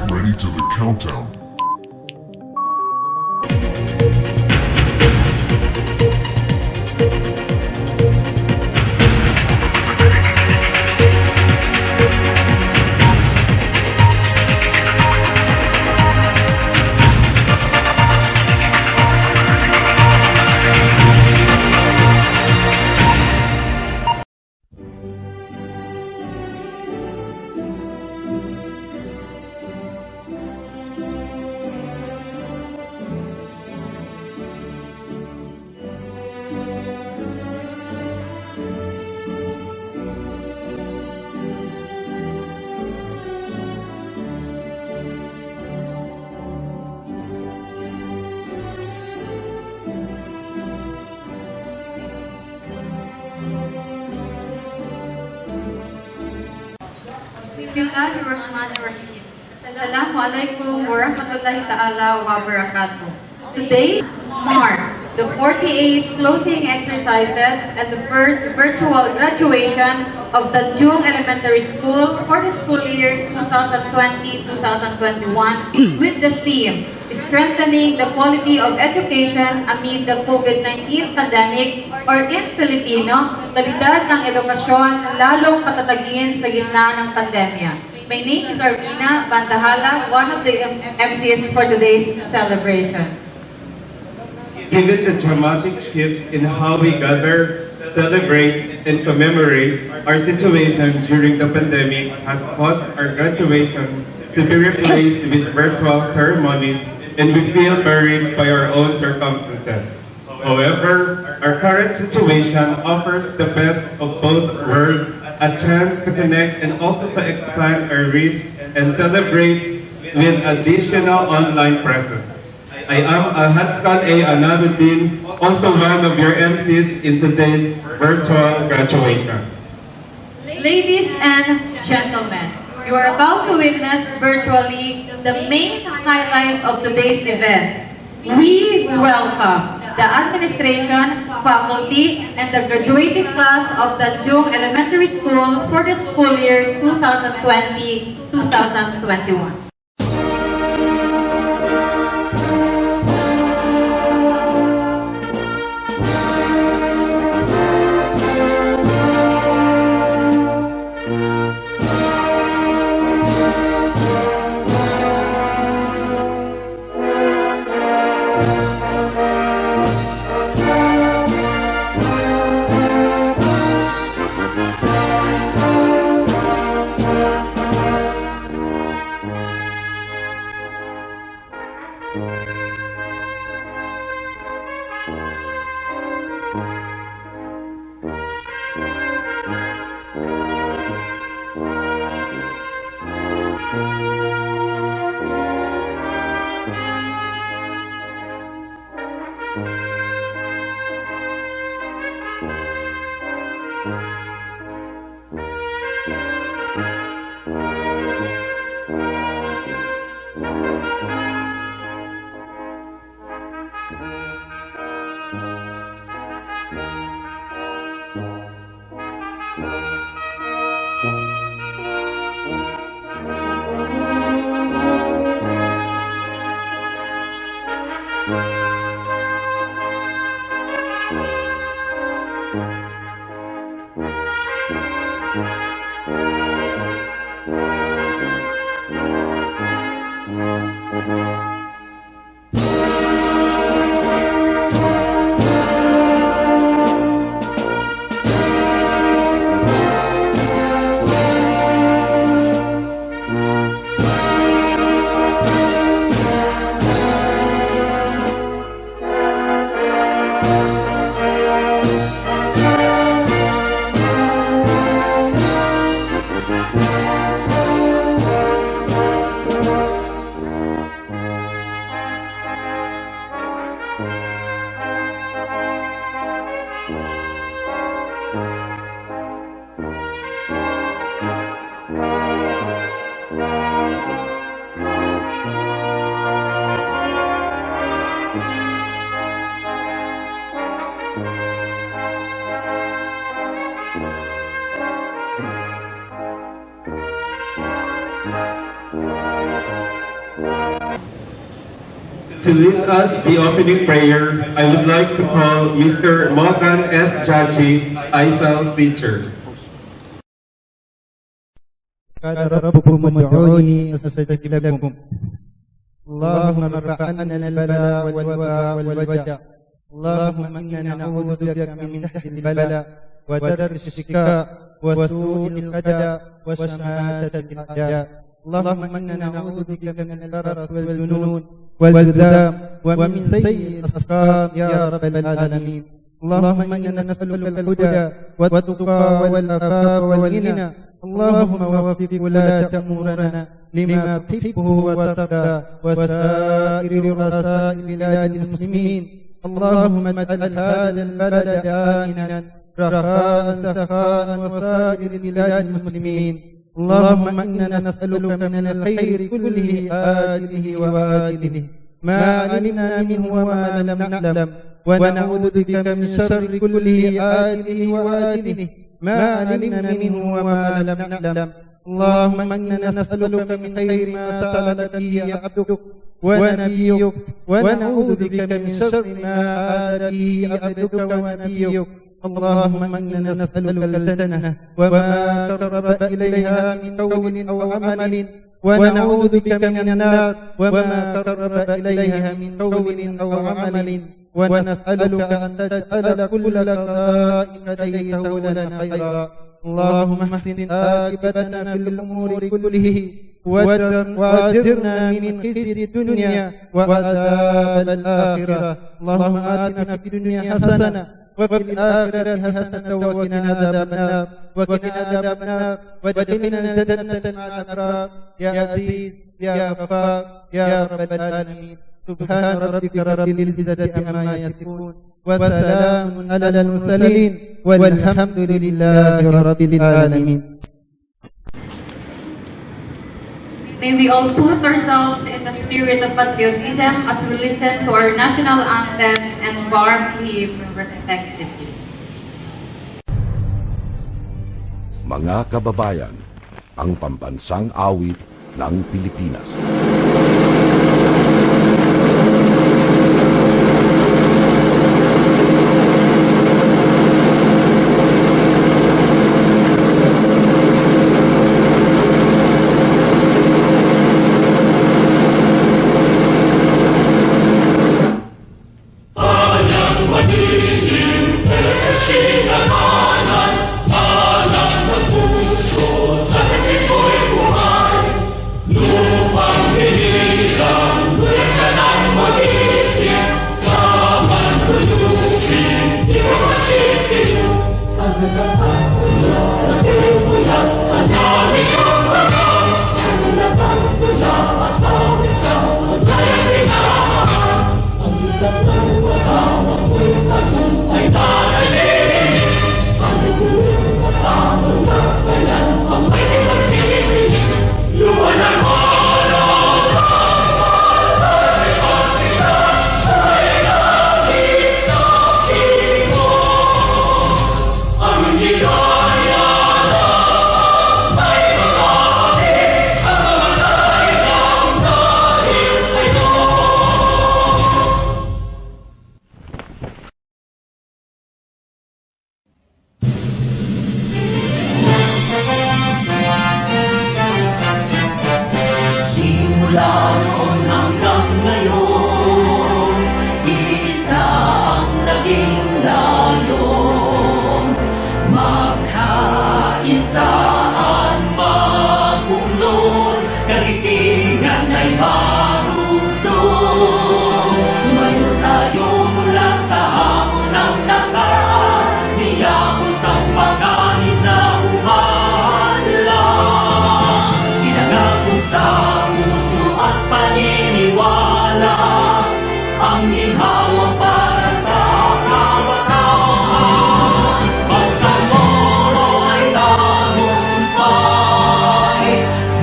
get ready to the countdown. Bismillahirrahmanirrahim. Assalamualaikum warahmatullahi ta'ala wa barakatuh. Today marks the 48th closing exercises and the first virtual graduation of Tanjung Elementary School for the school year 2020-2021 with the theme Strengthening the Quality of Education Amid the COVID-19 Pandemic, or in Filipino, Kalidad ng Edukasyon, Lalong Patatagin sa Gitna ng Pandemya. My name is Armina Bandahala, one of the MCs for today's celebration. Given the dramatic shift in how we gather, celebrate, and commemorate, our situation during the pandemic has caused our graduation to be replaced with virtual ceremonies, and we feel buried by our own circumstances. However, our current situation offers the best of both worlds, a chance to connect and also to expand our reach and celebrate with additional online presence. I am Alhatskan A. Anaruddin, also one of your MCs in today's virtual graduation. Ladies and gentlemen, you are about to witness virtually the main highlight of today's event. We welcome the administration, faculty, and the graduating class of Tanjung Elementary School for the school year 2020-2021. To lead us the opening prayer, I would like to call Mr. Morgan S. Jachi, ISAL teacher. قال ربكم ادعوني أستجب لكم اللهم ارفع عنا البلاء والوباء والوجع اللهم إنا نعوذ بك من تحت البلاء ودرك الشكاء وسوء القضاء وشماتة الأعداء اللهم إنا نعوذ بك من البرص والجنون والجذام ومن سيء الأسقام يا رب العالمين اللهم إنا نسألك الهدى والتقى والعفاف والغنى اللهم وفق ولاة أمورنا لما تحبه وترضى وسائر رؤساء بلاد المسلمين اللهم اجعل هذا البلد آمنا رخاء سخاء وسائر بلاد المسلمين اللهم إنا نسألك من الخير كله آجله وآجله ما علمنا منه وما لم نعلم ونعوذ بك من شر كله آجله وآجله ما علمنا منه وما لم نعلم اللهم إنا نسألك من خير ما سألك به عبدك ونبيك ونعوذ بك من شر ما آل به عبدك ونبيك اللهم إنا نسألك الجنة وما قرب إليها من قول أو عمل ونعوذ بك من النار وما قرب إليها من قول أو عمل ونسألك أن تجعل كل قضاء قضيته لنا خيرا اللهم احسن عاقبتنا في الأمور كله واجرنا من خزي الدنيا وعذاب الآخرة اللهم آتنا في الدنيا حسنة وفي الآخرة حسنة وقنا عذاب النار وادخلنا الجنة مع الأبرار يا عزيز يا غفار يا رب العالمين سبحان ربك رب العزة عما يصفون وسلام على المرسلين والحمد لله رب العالمين. May we all put ourselves in the spirit of patriotism as we listen to our national anthem and warm hymn respectively. Mga kababayan, ang pambansang awit ng Pilipinas.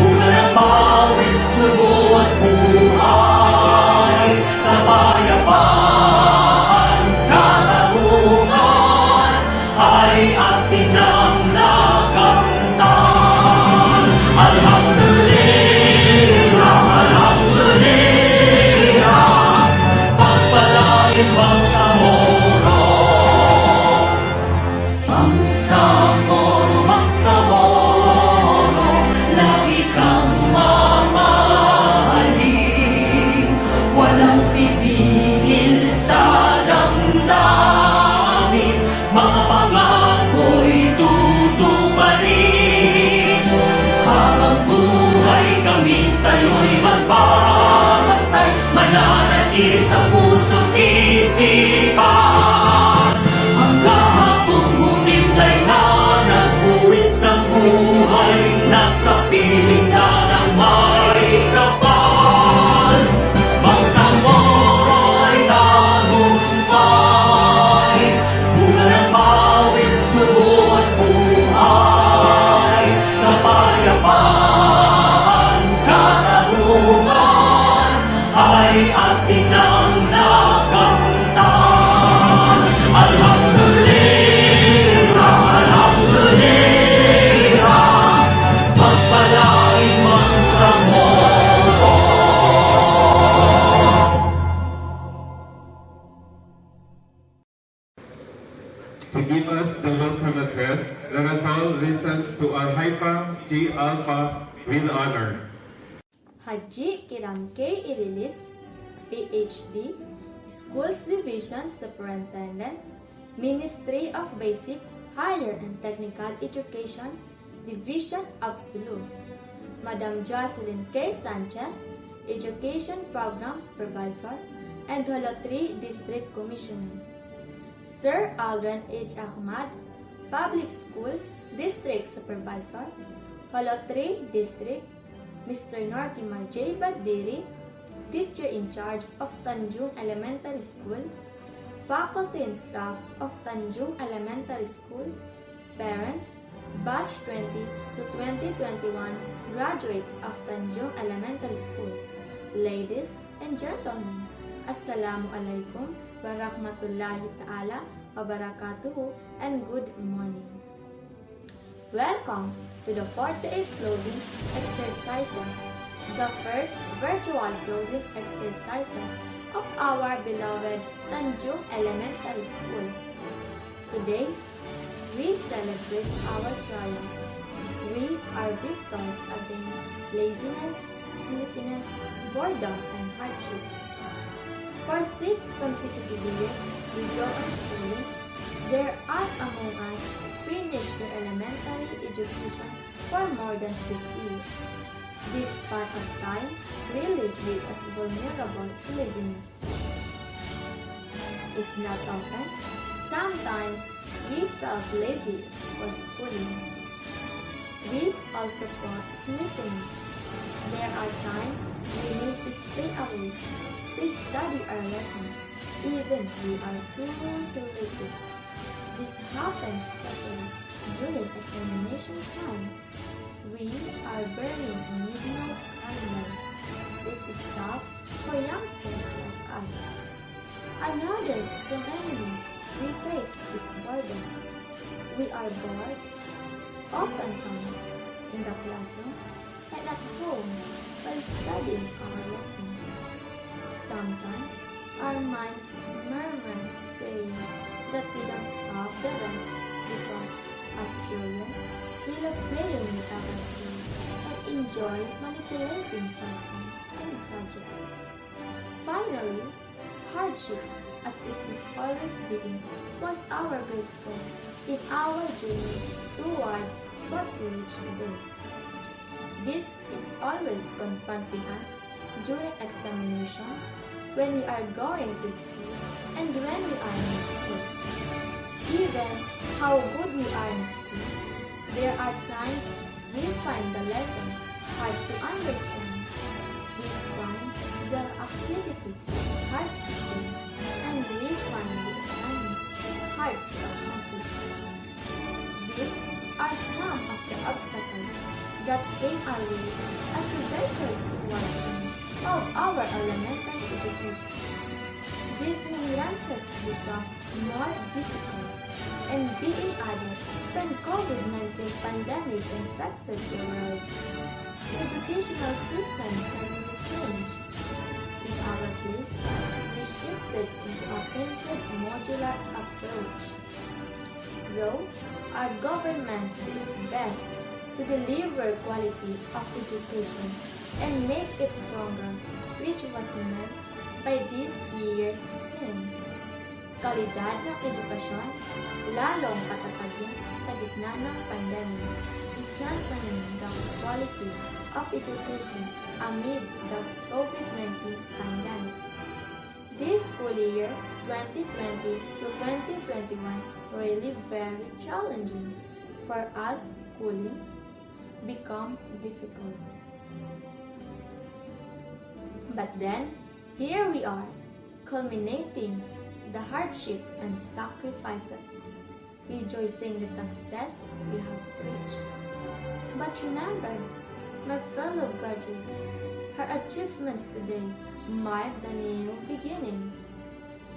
Bunga ng pawis, tubo at puso. G. Alpha with honor. Haji Kiram K. Irilis, PhD, Schools Division Superintendent, Ministry of Basic, Higher and Technical Education, Division of Sulu. Madam Jocelyn K. Sanchez, Education Program Supervisor, and Holo 3 District Commissioner. Sir Alvin H. Ahmad, Public Schools District Supervisor, Holo 3 District. Mr. Nortimar J. Badiri, Teacher in Charge of Tanjung Elementary School, Faculty and Staff of Tanjung Elementary School, Parents, Batch 20 to 2021 graduates of Tanjung Elementary School, Ladies and Gentlemen, Assalamu alaikum wa rahmatullahi ta'ala wa barakatuhu and good morning. Welcome to the 48th closing exercises, the first virtual closing exercises of our beloved Tanjung Elementary School. Today, we celebrate our triumph. We are victors against laziness, sleepiness, boredom, and hardship. For 6 consecutive years we go on schooling, there are among us finished their elementary education for more than 6 years. This part of time really made us vulnerable to laziness. If not often, sometimes we felt lazy for schooling. We also felt sleepiness. There are times we need to stay awake to study our lessons, even we are too sleepy. This happens especially during examination time. We are burning midnight candles. This is tough for youngsters like us. Another strong enemy we face is boredom. We are bored, oftentimes in the classrooms and at home while studying our lessons. Sometimes our minds murmur saying that we don't have the rest because as children, we love playing with our toys and enjoy manipulating cell phones and gadgets. Finally, hardship, as it is always being, was our great foe in our journey toward what we reach today. This is always confronting us during examination, when we are going to school, and when we are in school. Even how good we are in school, there are times we find the lessons hard to understand. We find the activities hard to do, and we find the assignment hard to accomplish. These are some of the obstacles that came our way as we ventured toward the end of our elementary education. These hindrances become more difficult and being added when COVID-19 pandemic infected the world. The educational system suddenly changed. In our place, we shifted into a printed modular approach. Though our government did its best to deliver quality of education and make it stronger, which was meant by this year's theme. Kalidad ng edukasyon, lalong patatagin sa gitna ng pandemya, strengthening the quality of education amid the COVID-19 pandemic. This school year, 2020 to 2021, really very challenging for us. Schooling become difficult. But then, here we are, culminating the hardship and sacrifices, rejoicing the success we have reached. But remember, my fellow graduates, her achievements today mark the new beginning,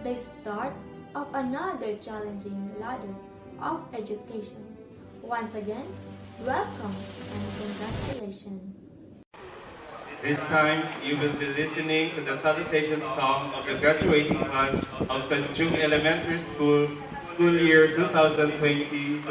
the start of another challenging ladder of education. Once again, welcome and congratulations. This time, you will be listening to the salutation song of the graduating class of Tanjung Elementary School, school year 2020-2021.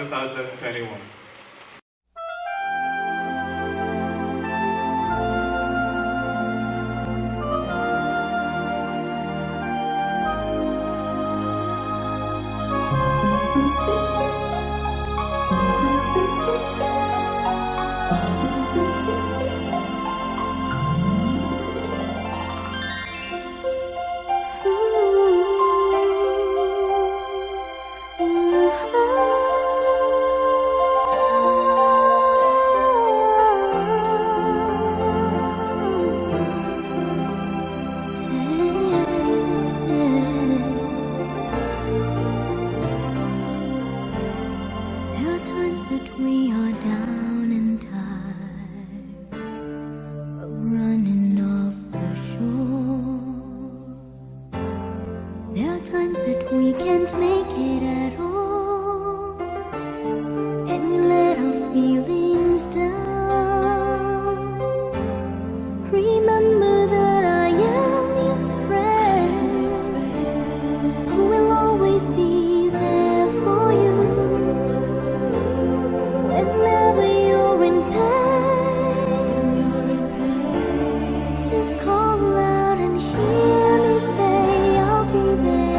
we can't make it at all, and we let our feelings down. Remember that I am your friend, who will always be there for you. Whenever you're in pain, just call out and hear me say I'll be there.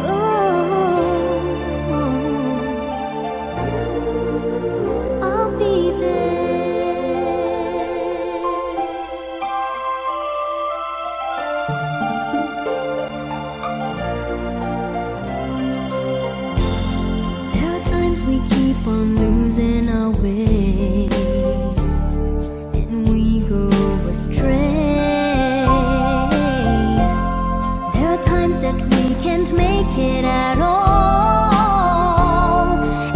Oh, I'll be there. There are times we keep on losing our way, and we go astray. There are times that we can't make it at all,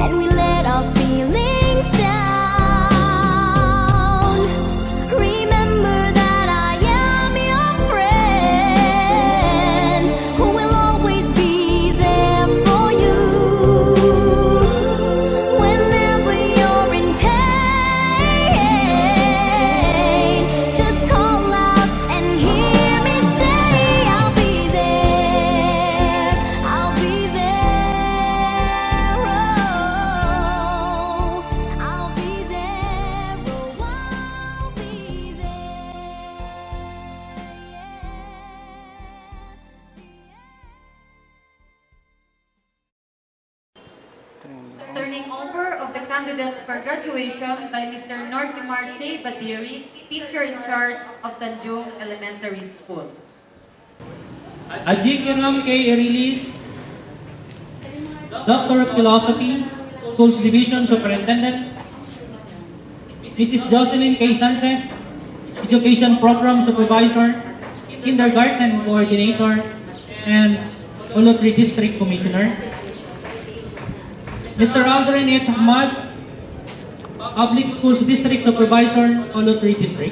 and we let our feelings down. Remember that I am your friend, who will always be there for you. Whenever you're in pain, just call out and hear me say I'll be there. I'll be there. Oh, I'll be there. Oh, I'll be Turning over of the candidates for graduation by Mr. Nortimar K. Badiri, teacher in charge of Tanjung Elementary School. Adjikiram K. Irilis, Doctor of Philosophy, Schools Division Superintendent. Mrs. Jocelyn K. Sanchez, Education Program Supervisor, Kindergarten Coordinator, and Olotri District Commissioner. Mr. Aldrin H. Ahmad, Public Schools District Supervisor, Olotri District.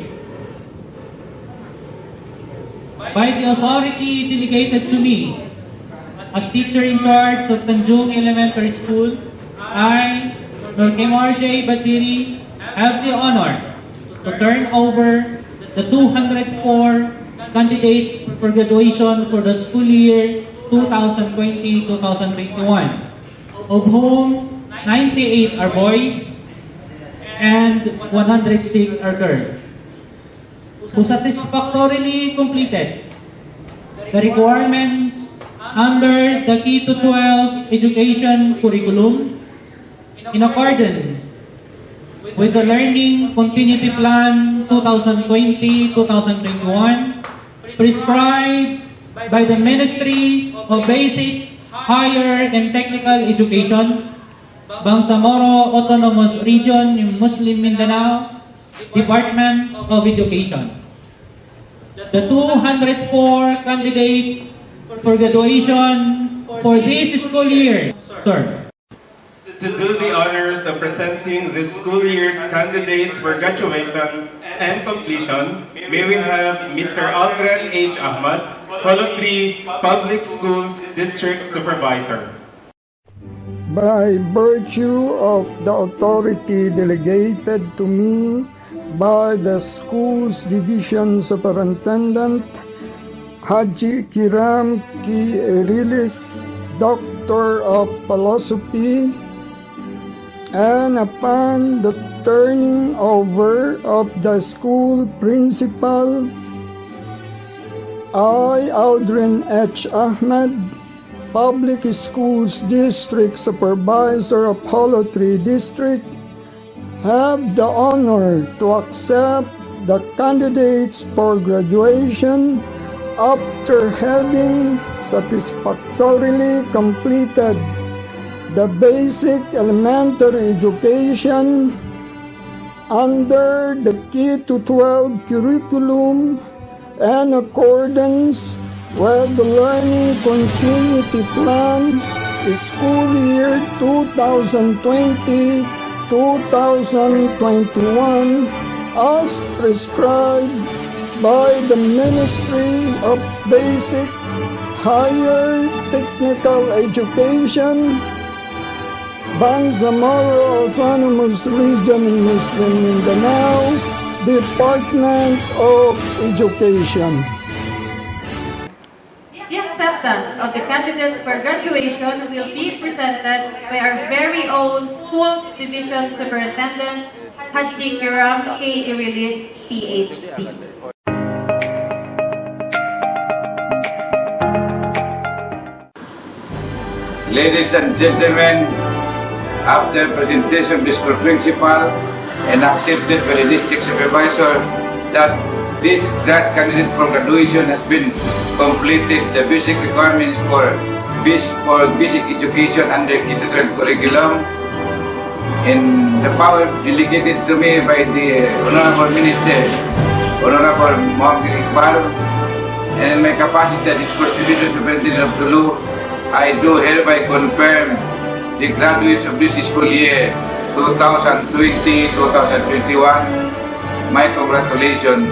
By the authority delegated to me as teacher in charge of Tanjung Elementary School, I, Nortimar J. Badiri, have the honor to turn over the 204 candidates for graduation for the school year 2020-2021, of whom 98 are boys and 106 are girls, who satisfactorily completed the requirements under the Key to 12 education curriculum in accordance with the Learning Continuity Plan 2020-2021 prescribed by the Ministry of Basic, Higher and Technical Education, Bangsamoro Autonomous Region in Muslim Mindanao, Department of Education. The 204 candidates for graduation for this school year, sir. To do the honors of presenting this school year's candidates for graduation and completion, may we have Mr. Aldrin H. Ahmad, Olotri Public Schools District Supervisor. By virtue of the authority delegated to me by the Schools Division Superintendent, Haji Kiram Ki Erilis, Doctor of Philosophy, and upon the turning over of the school principal, I, Aldrin H. Ahmed, Public Schools District Supervisor of Olotri District, have the honor to accept the candidates for graduation after having satisfactorily completed the basic elementary education under the Key to 12 curriculum in accordance with the Learning Continuity Plan school year 2020-2021 as prescribed by the Ministry of Basic Higher Technical Education, Bangsamoro Autonomous Region in Muslim Mindanao, Department of Education. The acceptance of the candidates for graduation will be presented by our very own Schools Division Superintendent, Haji Kiram K. Irilis, PhD. Ladies and gentlemen, after presentation of the school principal and accepted by the district supervisor that this grad candidate for graduation has been completed the basic requirements for basic education under Gitna curriculum, and the power delegated to me by the Honorable Minister, Honorable Mohammed Iqbal, and in my capacity as Schools Division Superintendent of Sulu, I do hereby confirm the graduates of this school year 2020-2021. My congratulations.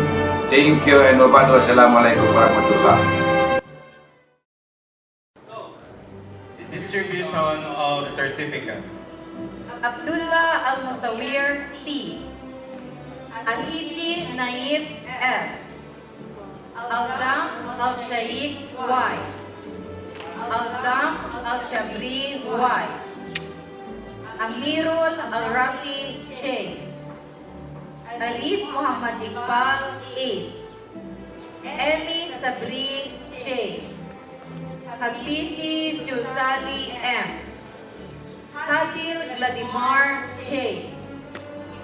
Thank you and wabadu. Assalamualaikum warahmatullahi. Distribution of certificates. Abdullah Al-Musawir, T. Ahiji Naib, S. Aldam Al-Shaikh, Y. Aldam Al-Shabri, Y. Amirul Al-Rafi, J. Arif Muhammad Iqbal, H. Emi Sabri, J. Habisi Julsali, M. Hadil Vladimar, J.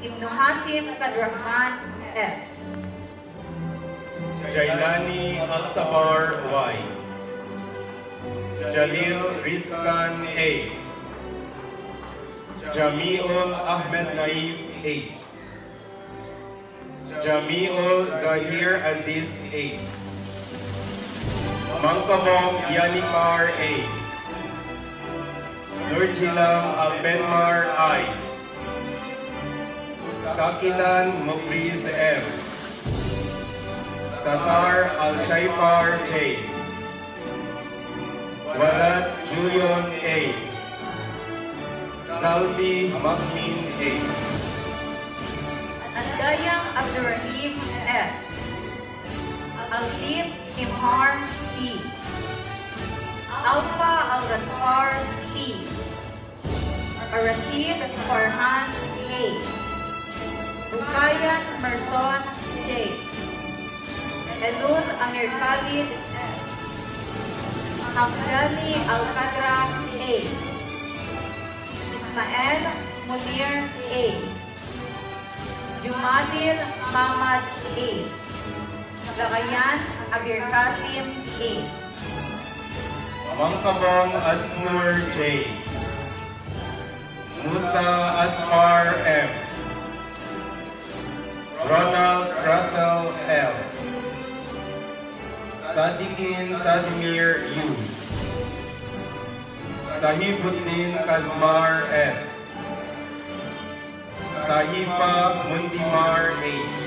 Ibn Hasim Kadrahman, S. Jailani Al-Sabar, Y. Jalil Rizkan, A. Jamiul Ahmed Naib, H. Jamiul Zahir Aziz, A. Mangkabong Yanikar, A. Nurjilam Albenmar, I. Sakilan Mubriz, M. Satar Al-Shaifar, J. Walad Julian, A. Saldi Makmin, A. Andayang Abdurrahim, S. Aldib Timhar, T. Alpha Al-Ratzfar, T. Arasid Farhan, A. Rukayan Merson, J. Elul Amir Khalid, S. Hamjani Al-Qadra, A. Ismael Munir, A. Jumadil Mamad, A. Lakayan Abir Kasim, A. Mangkabong Adsnur, J. Musa Asfar, M. Ronald Russell, L. Sadikin Sadimir, U. Sahibuddin Kazmar, S. Sahiba Mundimar, H.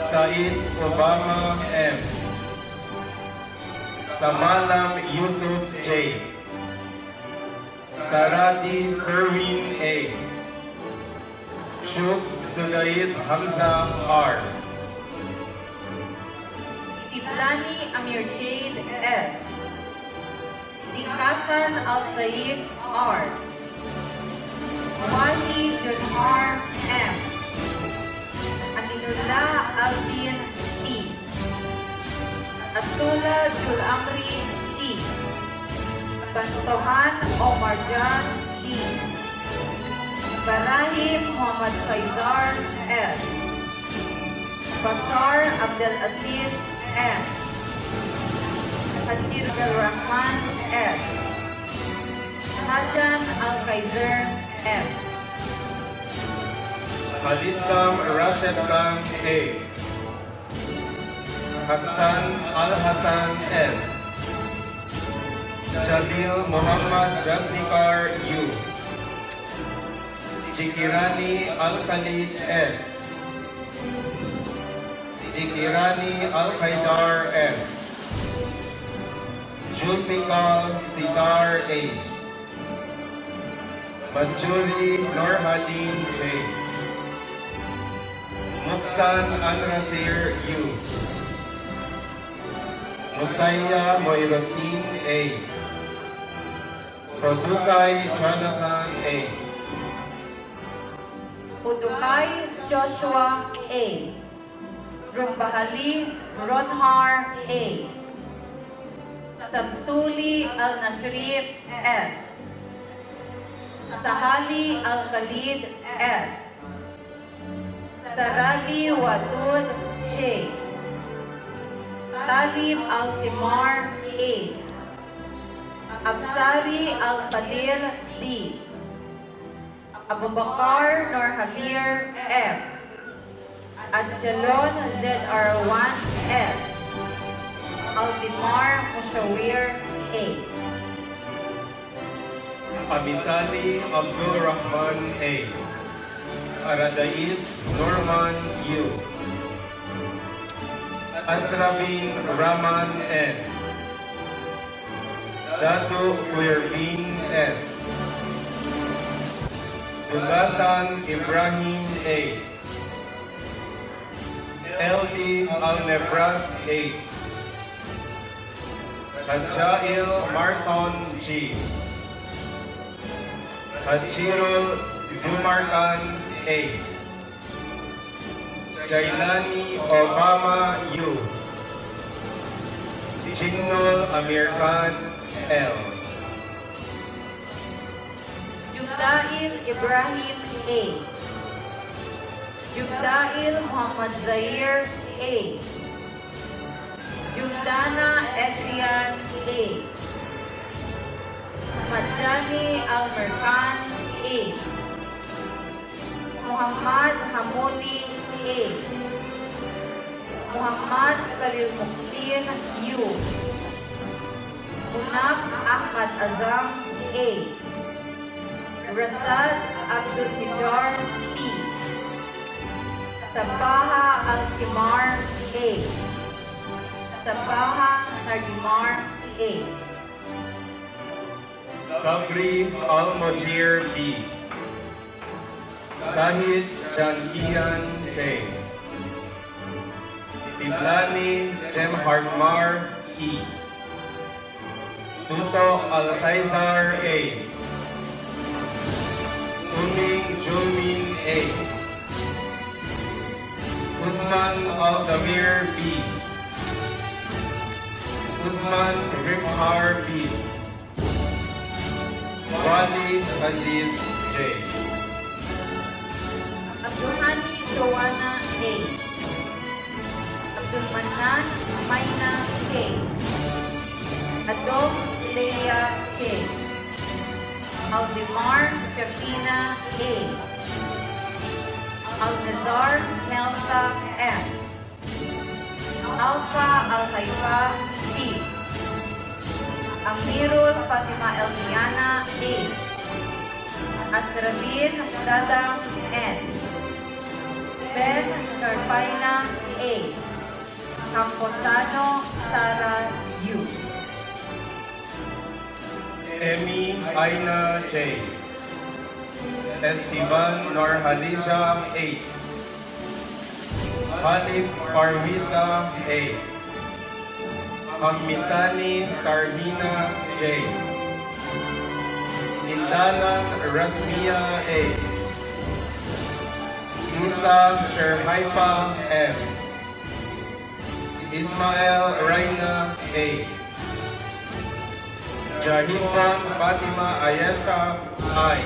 Said Obama, M. Samalam Yusuf, J. Sarati Kerwin, A. Shuk Sulais Hamza, R. Tiblani Amir Jade, S. Dikasan Al-Saif, R. Wahi Junhar, M. Aminullah Albin, T. Asula Jul Amri, C. Bantohan Omar Jan, D. Barahim Muhammad Faizar, S. Basar Abdel Aziz, M. Hajir Abdel Rahman, S. Hajan Al-Kaiser, M. Alisam Rashid Khan, A. Hassan Al-Hassan, S. Jalil Muhammad Jasnikar, U. Chikirani Al-Khalid, S. Jikirani Al-Qaidar S. Julfikal Sidar H. Matsuri Norhadin J. Muksan Anrasir U. Musaya Moirotin A. Kodukay Jonathan A. Udukay Joshua A. Rumbahali Ronhar A. Sabtuli Al-Nashrif S. Sahali Al-Khalid S. Sarabi Wadud J. Talib Al-Simar A. Absari Al-Fadil D. Abubakar Norhabir F. Adjalon ZR1 S. Aldimar Mushawir A. Amisali Abdul Rahman A. Aradais Norman U. Asrabin Rahman N. Datu Wirbin S. Dugasan Ibrahim A. LD Al-Nebras A. Hajail Marston G. Hachirul Zumarkan A. Jailani Obama U. Chinnul Amir Khan L. Jubdail Ibrahim A. Jubdail Muhammad Zair A. Jubdana Adrian A. Majani Al-Merkan A. Muhammad Hamudi A. Muhammad Khalil Muxtin U. Munab Ahmad Azam A. Rasad Abdul Tijar T. Sabaha Al-Kimar A. Sabaha Nardimar A. Sabri Al-Mujir B. Zahid Jankian K. Tiblani Jemhartmar E. Tuto Al-Kaisar A. Uming Julmin A. Usman Al-Damir B. Usman Rimhar B. Wali Aziz J. Abdulhani Joanna A. Abdul Manan Maina K. Adog Leia J. Aldemar Pepina A. Al-Nazar Nelsa M. Alpha Al-Haifa G. Amirul Fatima Elmiana H. Asrabin Dadam N. Ben Carpina A. Camposano Sara U. Emi Aina J. Esteban Norhalisha A. Halip Parvisa A. Hamisani Sarhina J. Indalan Rasmia A. Isa Sherhaipa F. Ismael Raina A. Jahiban Fatima Ayesha I.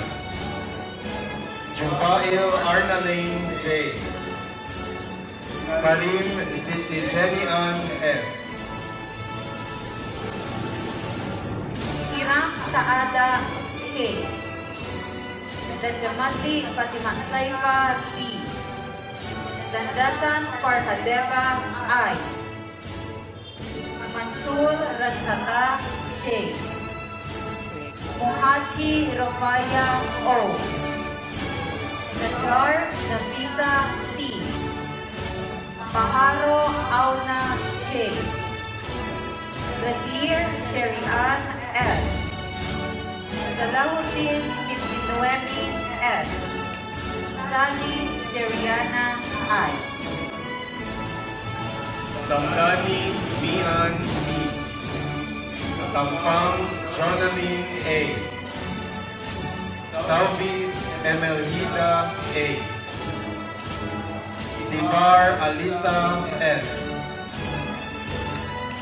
Jubail Arnalain J. Karim Siti Jenian S. Hiram Saada K. Dandamati Fatima Saifa D. Dandasan Farhadeva I. Mansur Radhata J. Muhaji Rofaya O. Najar Nafisa T. Paharo Pauna J. Radir Sherian S. Salahuddin Sidney Noemi S. Sally Jeriana I. Samdani Mian B. Sampang Jonalyn A. Salvi Emelhida A. Zibar Alisa S.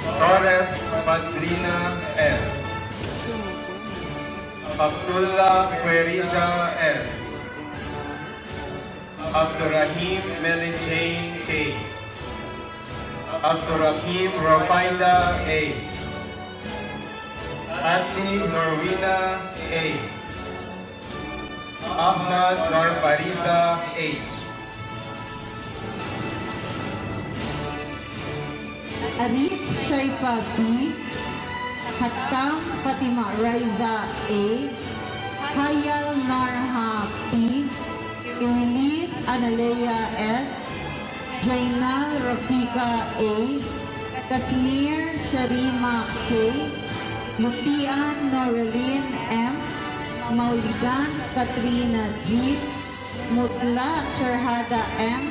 Torres Pazrina S. Abdullah Querisha S. Abdurrahim Meli Jane A. Abdurrahim Rafaida A. Atli Norwina A. Ahmad Norfariza H. Arif Shaifa B. Hatam Fatima Raiza A. Hayal Narha P. Iris Analea S. Jaina Rafika A. Kasmir Sharima K. Mutian Noreline M. Maulidan Katrina G. Mutla Sharhada M.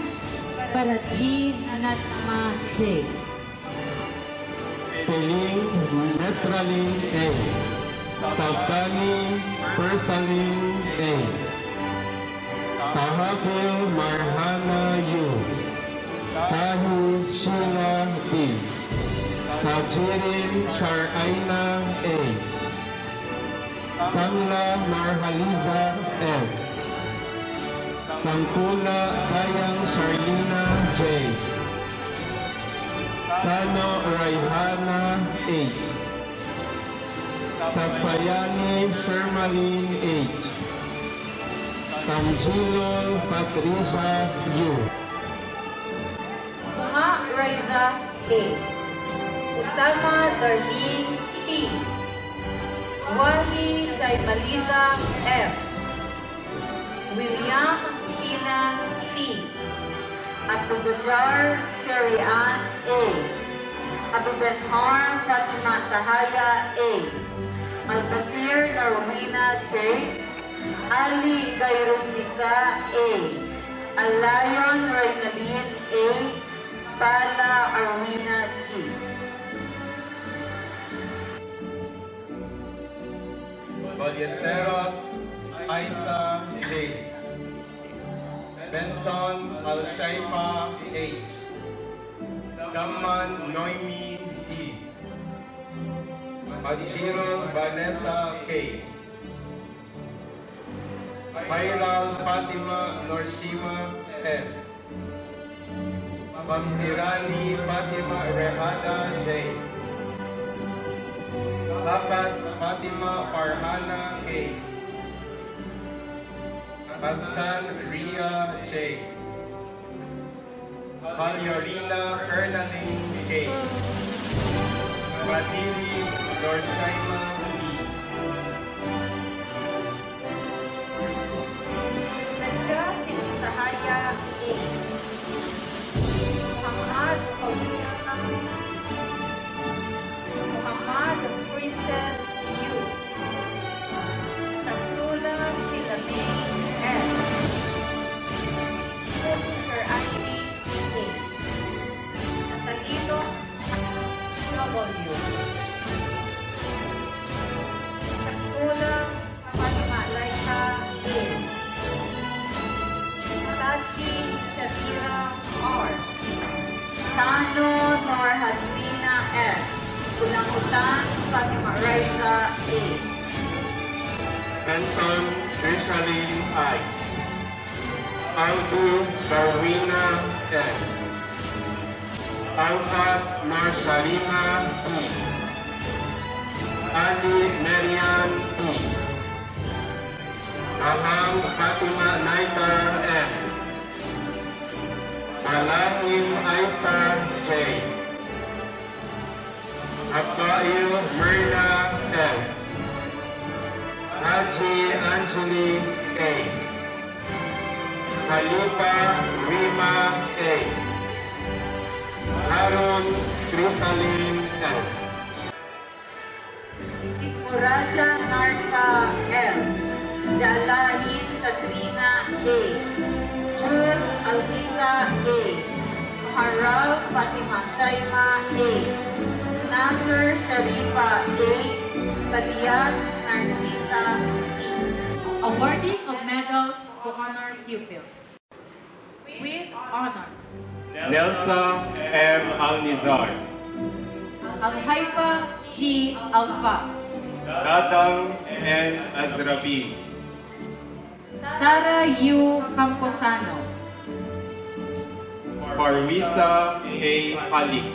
Paraji Natma J. Peling Nesralin A. Tabani Persalin A. Tahabil Marhana U. Sahu Sheila B. Sajirin Sharaina A. Samla Marhaliza F. Sangkula Dayang Charlina J. Sano Raihana H. Sapayani Shermalin H. Tamjilol Patricia U. Bunga Raiza A. Usama Darmin P. Wahi Taimaliza M. William Sheena P. Abdulbajar Sherian A. Abubenhar Fatima Sahaya A. Albasir Narumina J. Ali Gairun Nisa A. Alayon Raynalin A. Bala Arwina G. Ballesteros Isa J. Benson Al-Shaifa H. Damman Noemi D. Majiro Vanessa K. Mayral Fatima Norshima S. Mamsirani Fatima Rehada J. Lapas Fatima Farhana K. Hassan Ria J. Halyorina Ernaling K. Badili Dorshaima B. Nadja Siti Sahaya A. Muhammad Fauzia Muhammad Princess U. Sabtula Shilame S. Sheraini A. Natalino W. Sabtula Fatima Laika A. Tachi Shakira R. Tano Norhadlina S. Ulangutan Fatima Raiza A. Benson Rishalin I. Albu Darwina S. Alfat Marshalina E. Ali Marian E. Aham Fatima Naita F. Alahim Aisa J. Abail Myrna S. Haji Anjali A. Khalifa Rima A. Harun Crisalim S. Ismoraja Narsa L. Jalahin Satrina A. Jul Aldisa A. Haral Fatima Shaima A. Nasser Sharifa A. Balias Narcisa E. Awarding of medals to honor pupil. With honor, Nelsa M. Alnizar. Al-Haifa G. Alfa. Dadang N. Azrabi. Sara U. Camposano. Farwisa A. Halik.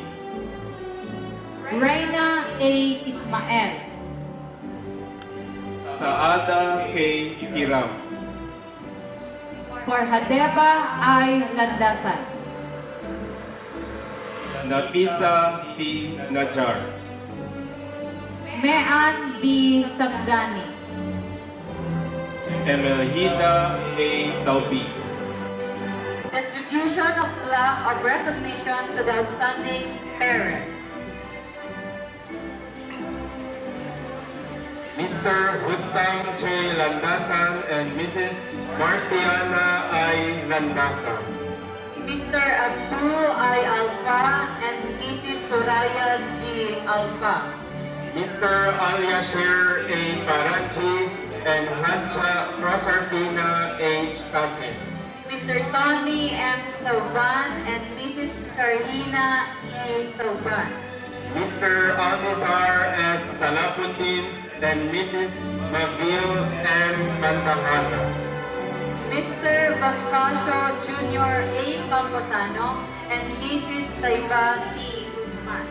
Reina A. Ismael. Saada K. Hiram. Farhadeba I. Landasan. Nafisa T. Najar. Mean B. Samdani. Emelhida A. Saubi. Distribution of plaque of recognition to the outstanding parent. Mr. Hussam J. Landasan and Mrs. Marciana I. Landasan. Mr. Abdul I. Alfa and Mrs. Soraya G. Alfa. Mr. Alyashir A. Karachi and Hancha Rosarfina H. Kasim. Mr. Tony M. Sauban and Mrs. Carlina E. Sauban. Mr. Alnizar S. Salapuddin and Mrs. Mavil M. Kandahana. Mr. Bonifacio Jr. A. Camposano and Mrs. Taiba T. Guzman.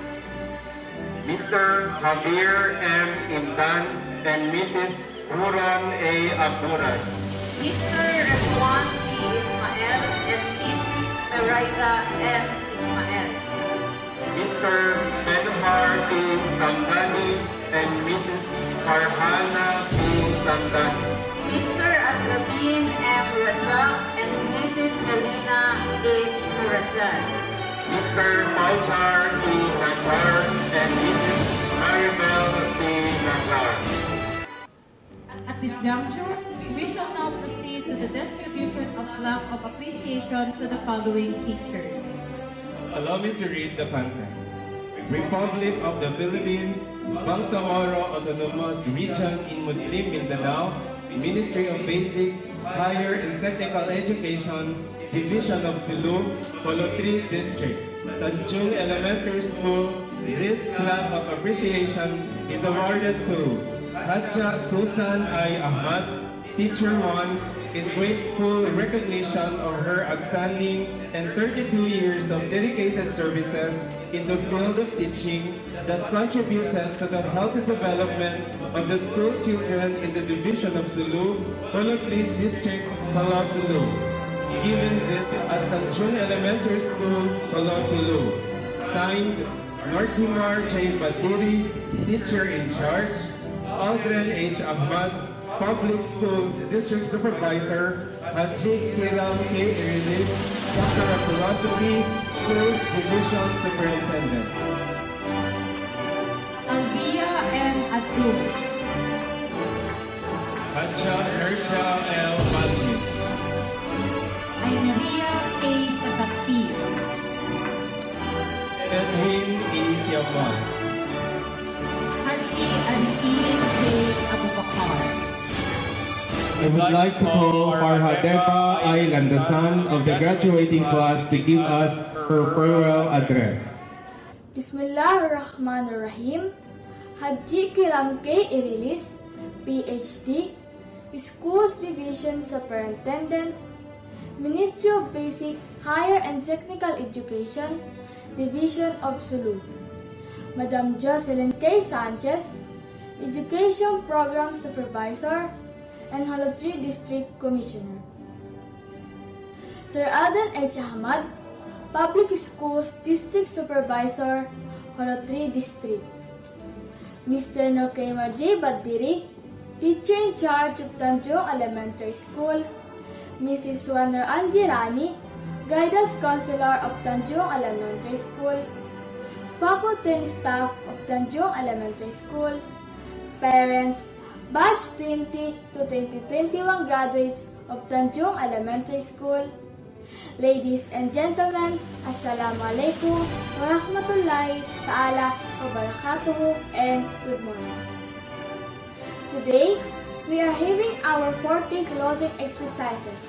Mr. Javier M. Indan and Mrs. Huron A. Aburan. Mr. Refuan D. Ismael and Mrs. Meraida M. Ismael. Mr. Benhar P. Sandani and Mrs. Farhana P. Sandani. Mr. Asrabin M. Rajak and Mrs. Melina H. Rajan. Mr. Pauchar P. Najar and Mrs. Maribel P. Najar. At this juncture, we shall now proceed to the distribution of plaque of appreciation to the following teachers. Allow me to read the content. Republic of the Philippines, Bangsamoro Autonomous Region in Muslim Mindanao, Ministry of Basic, Higher and Technical Education, Division of Sulu, Polotri District, Tanjung Elementary School. This plaque of appreciation is awarded to Haja Susan I. Ahmad, Teacher 1, in grateful recognition of her outstanding and 32 years of dedicated services in the field of teaching that contributed to the healthy development of the school children in the Division of Sulu, Polotri District, Palaw Sulu. Given this at Tanjung Elementary School, Palaw Sulu. Signed, Mortimer J. Badiri, Teacher in Charge, Aldrin H. Ahmad, Public Schools District Supervisor, Haji Kiram K. Irilis, Doctor of Philosophy, Schools Division Superintendent. Alvia M. Adu. Haja Hersha L. Maji. Aineria A. Sabati. Edwin E. Yaman. Haji Antin J. Abubakar. I would like to call Farhadeba I. Landasan of the graduating class to give us her farewell address. Bismillahirrahmanirrahim. Haji Kiram K. Irilis, PhD, Schools Division Superintendent, Ministry of Basic, Higher and Technical Education, Division of Sulu. Madam Jocelyn K. Sanchez, Education Program Supervisor, and Halotri District Commissioner. Sir Adan H. Ahmad, Public Schools District Supervisor, Halotri District. Mr. Nokema J. Badiri, Teacher in Charge of Tanjung Elementary School. Mrs. Swaner Anjirani, Guidance Counselor of Tanjung Elementary School. faculty and staff of Tanjung Elementary School, parents, batch 20 to 2021 graduates of Tanjung Elementary School, ladies and gentlemen, Assalamualaikum warahmatullahi ta'ala wabarakatuh and good morning. Today, we are having our 40 closing exercises.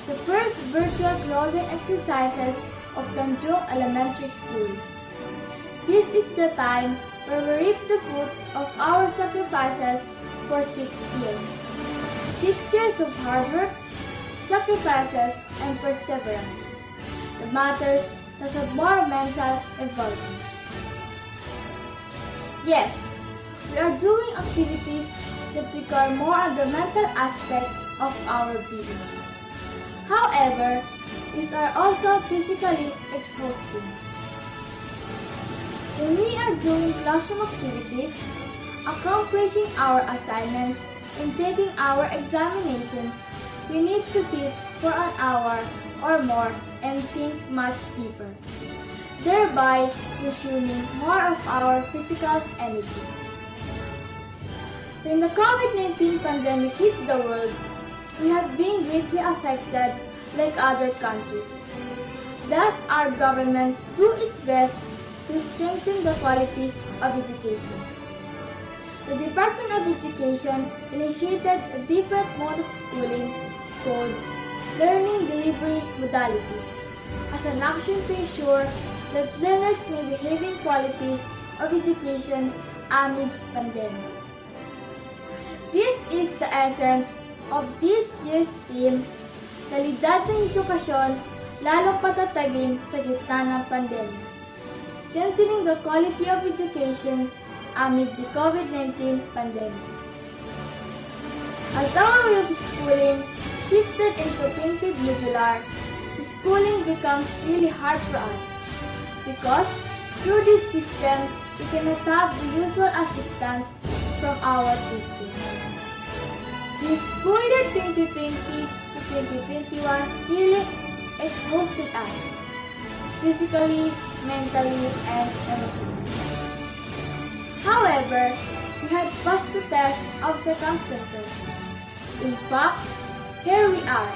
The first virtual closing exercises of Tanjung Elementary School. This is the time where we reap the fruit of our sacrifices for 6 years. 6 years of hard work, sacrifices, and perseverance. The matters that have more mental involvement. Yes, we are doing activities that require more on the mental aspect of our being. However, these are also physically exhausting. When we are doing classroom activities, accomplishing our assignments, and taking our examinations, we need to sit for an hour or more and think much deeper, thereby consuming more of our physical energy. When the COVID-19 pandemic hit the world, we have been greatly affected like other countries. Thus, our government do its best to strengthen the quality of education. The Department of Education initiated a different mode of schooling called learning delivery modalities as an action to ensure that learners may be having quality of education amidst pandemic. This is the essence of this year's theme, Kalidad ng Edukasyon, Lalong Patatagin sa Gitna ng Pandemya, strengthening the quality of education amid the COVID-19 pandemic. As our way of schooling shifted into printed modular, the schooling becomes really hard for us because through this system, we cannot have the usual assistance from our teachers. The school year 2020 to 2021 really exhausted us physically, mentally, and emotionally. However, we had passed the test of circumstances. In fact, here we are.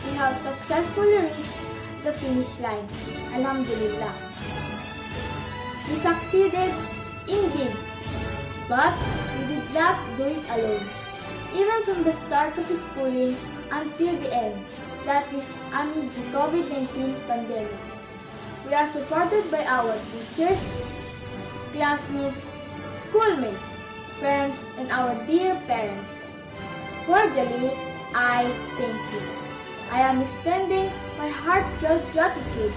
We have successfully reached the finish line. Alhamdulillah. We succeeded indeed, but we did not do it alone. Even from the start of schooling until the end, that is amid the COVID-19 pandemic. We are supported by our teachers, classmates, schoolmates, friends, and our dear parents. Cordially, I thank you. I am extending my heartfelt gratitude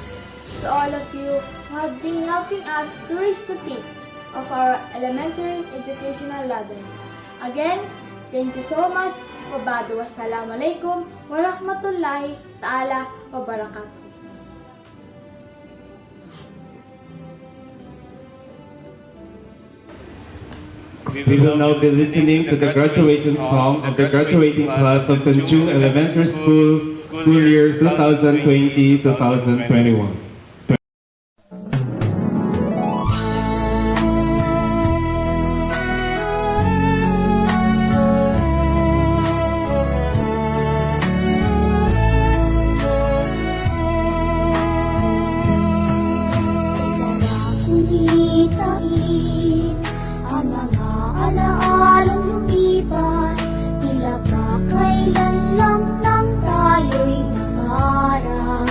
to all of you who have been helping us to reach the peak of our elementary educational ladder. Again, thank you so much. Wabadu wassalamualaikum warahmatullahi ta'ala wabarakatuh. We will now be listening to the graduation song of the graduating class of Tanjung Elementary School, school year 2020-2021. Ang mga alaalang lumipas, tila ba kailan lang nang tayo'y nangarap.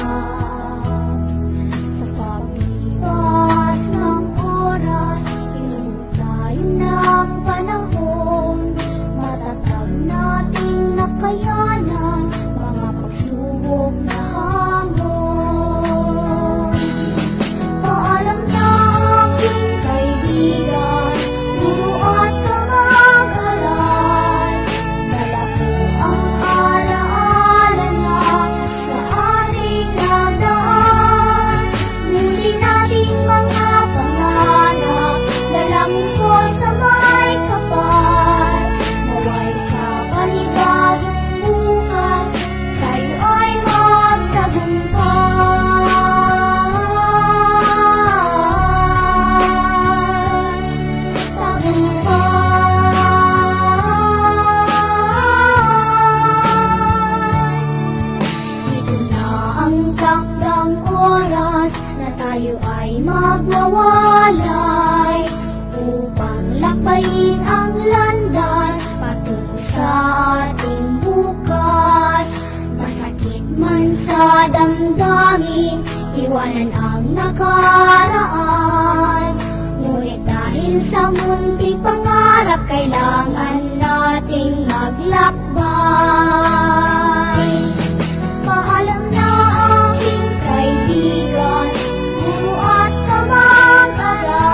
ang oras na tayo ay magwawalay upang lakbayin ang landas patungo sa ating bukas. Masakit man sa damdamin, iwanan ang nakaraan. Ngunit dahil sa munting pangarap, kailangan nating maglakbay. Paalam na aking kaibigan, guro at kamag-aral.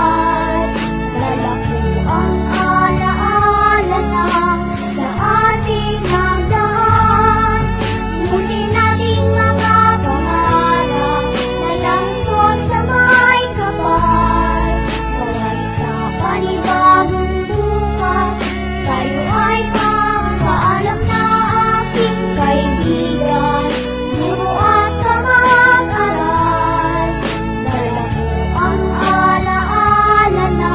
Dala ko ang alaala na sa ating hagdan. Ngunit nating mga pangarap, dalang ko sa may kapal. Bawat sa panibagong bukas, tayo ay paalam na aking kaibigan, guro at kamag-aral. Dala ko ang alaala na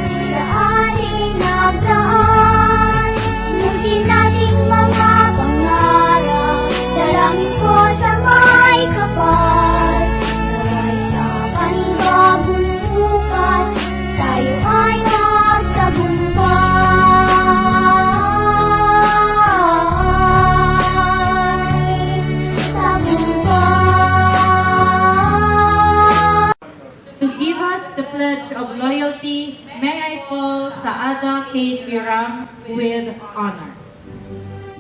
sa ating hagdan. Ngunit nating mga pangarap, dalangin ko sa may kapal. Bawat sa panibagong bukas, tayo ay To give us the pledge of loyalty, may I call Saada Kate Biram with honor.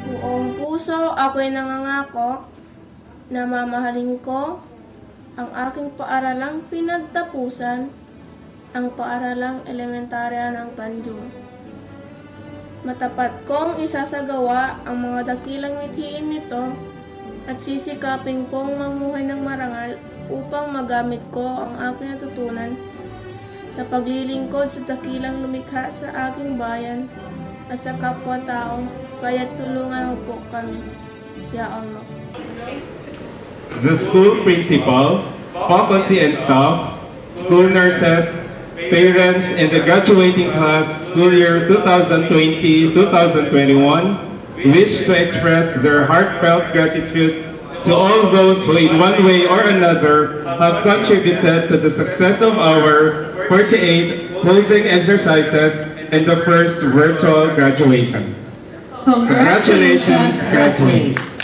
Buong puso ako'y nangangako na mamahalin ko ang aking paaralang pinagtapusan, ang paaralang elementarya ng Tanjung. Matapat kong isasagawa ang mga dakilang mithiin nito at sisikapin kong mamuhay ng marangal upang magamit ko ang aking natutunan sa paglilingkod sa dakilang lumikha sa aking bayan at sa kapwa-tao, kaya't tulungan mo po kami. Ya Allah. The school principal, faculty and staff, school nurses, parents, and the graduating class school year 2020-2021 wish to express their heartfelt gratitude to all those who in one way or another have contributed to the success of our 48 closing exercises and the first virtual graduation. Congratulations, graduates!